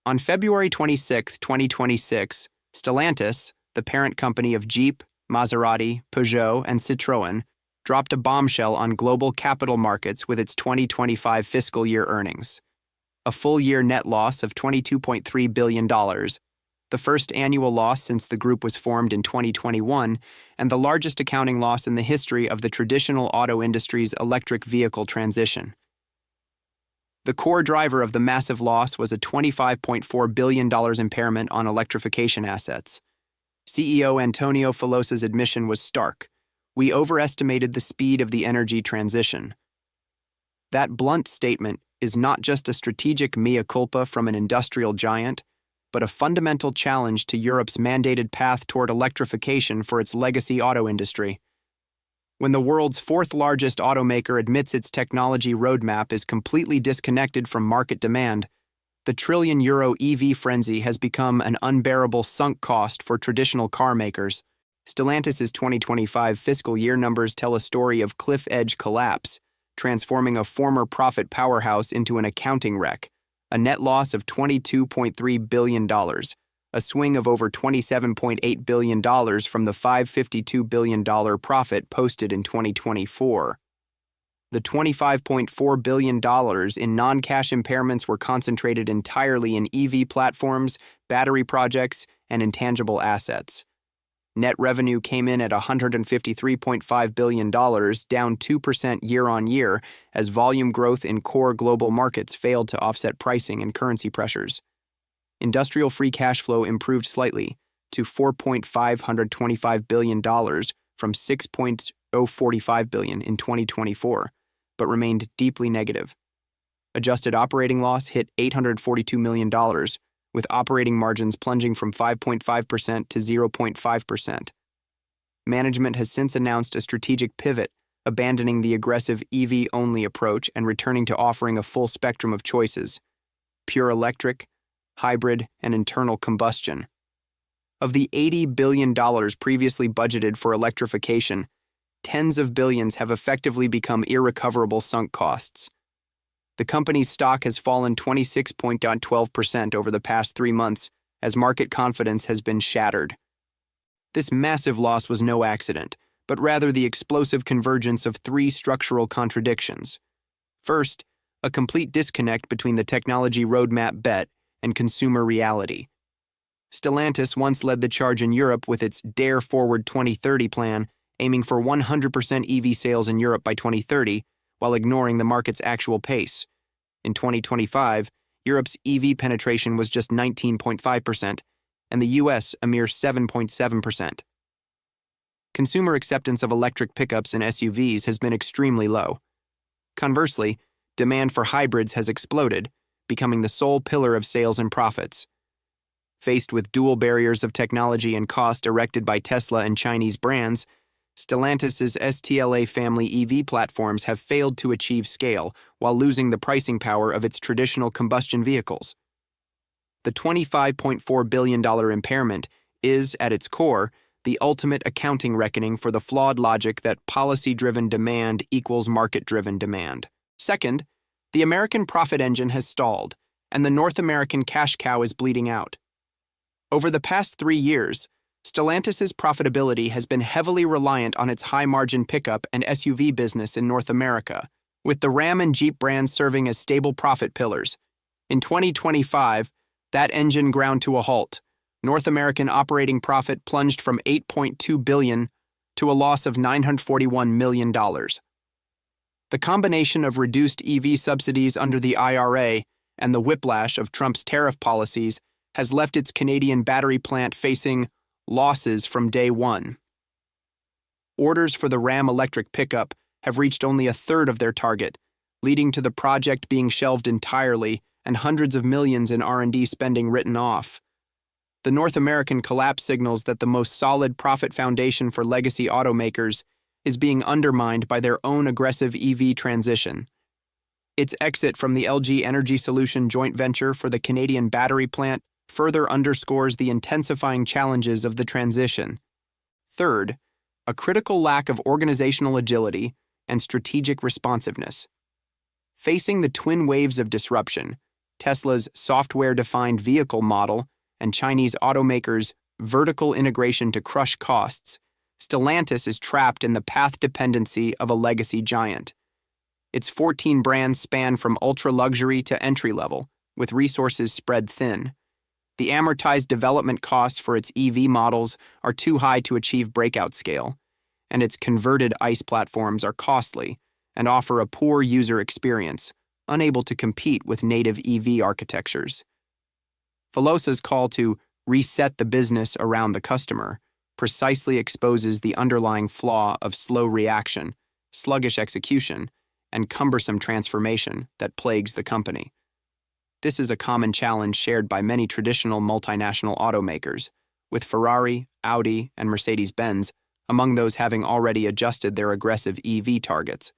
On February 26, 2026, Stellantis, the parent company of Jeep, Maserati, Peugeot, and Citroën, dropped a bombshell on global capital markets with its 2025 fiscal year earnings. A full-year net loss of $22.3 billion, the first annual loss since the group was formed in 2021, and the largest accounting loss in the history of the traditional auto industry's electric vehicle transition. The core driver of the massive loss was a $25.4 billion impairment on electrification assets. CEO Antonio Filosa's admission was stark. We overestimated the speed of the energy transition. That blunt statement is not just a strategic mea culpa from an industrial giant, but a fundamental challenge to Europe's mandated path toward electrification for its legacy auto industry. When the world's fourth-largest automaker admits its technology roadmap is completely disconnected from market demand, the trillion-euro EV frenzy has become an unbearable sunk cost for traditional car makers. Stellantis' 2025 fiscal year numbers tell a story of cliff-edge collapse, transforming a former profit powerhouse into an accounting wreck, a net loss of $22.3 billion, a swing of over $27.8 billion from the $552 billion profit posted in 2024. The $25.4 billion in non-cash impairments were concentrated entirely in EV platforms, battery projects, and intangible assets. Net revenue came in at $153.5 billion, down 2% year-on-year, as volume growth in core global markets failed to offset pricing and currency pressures. Industrial free cash flow improved slightly to $4.525 billion from $6.045 billion in 2024, but remained deeply negative. Adjusted operating loss hit $842 million, with operating margins plunging from 5.5% to 0.5%. Management has since announced a strategic pivot, abandoning the aggressive EV-only approach and returning to offering a full spectrum of choices: pure electric, hybrid, and internal combustion. Of the $80 billion previously budgeted for electrification, tens of billions have effectively become irrecoverable sunk costs. The company's stock has fallen 26.12% over the past 3 months as market confidence has been shattered. This massive loss was no accident, but rather the explosive convergence of 3 structural contradictions. First, a complete disconnect between the technology roadmap bet and consumer reality. Stellantis once led the charge in Europe with its Dare Forward 2030 plan, aiming for 100% EV sales in Europe by 2030, while ignoring the market's actual pace. In 2025, Europe's EV penetration was just 19.5%, and the US a mere 7.7%. Consumer acceptance of electric pickups and SUVs has been extremely low. Conversely, demand for hybrids has exploded, becoming the sole pillar of sales and profits. Faced with dual barriers of technology and cost erected by Tesla and Chinese brands, Stellantis' STLA family EV platforms have failed to achieve scale while losing the pricing power of its traditional combustion vehicles. The $25.4 billion impairment is, at its core, the ultimate accounting reckoning for the flawed logic that policy-driven demand equals market-driven demand. Second, the American profit engine has stalled, and the North American cash cow is bleeding out. Over the past 3 years, Stellantis' profitability has been heavily reliant on its high-margin pickup and SUV business in North America, with the Ram and Jeep brands serving as stable profit pillars. In 2025, that engine ground to a halt. North American operating profit plunged from $8.2 billion to a loss of $941 million. The combination of reduced EV subsidies under the IRA and the whiplash of Trump's tariff policies has left its Canadian battery plant facing losses from day one. Orders for the Ram electric pickup have reached only a third of their target, leading to the project being shelved entirely and hundreds of millions in R&D spending written off. The North American collapse signals that the most solid profit foundation for legacy automakers is being undermined by their own aggressive EV transition. Its exit from the LG Energy Solution joint venture for the Canadian battery plant further underscores the intensifying challenges of the transition. Third, a critical lack of organizational agility and strategic responsiveness. Facing the twin waves of disruption, Tesla's software-defined vehicle model, and Chinese automakers' vertical integration to crush costs, Stellantis is trapped in the path dependency of a legacy giant. Its 14 brands span from ultra-luxury to entry-level, with resources spread thin. The amortized development costs for its EV models are too high to achieve breakout scale, and its converted ICE platforms are costly and offer a poor user experience, unable to compete with native EV architectures. Filosa's call to reset the business around the customer precisely exposes the underlying flaw of slow reaction, sluggish execution, and cumbersome transformation that plagues the company. This is a common challenge shared by many traditional multinational automakers, with Ferrari, Audi, and Mercedes-Benz among those having already adjusted their aggressive EV targets.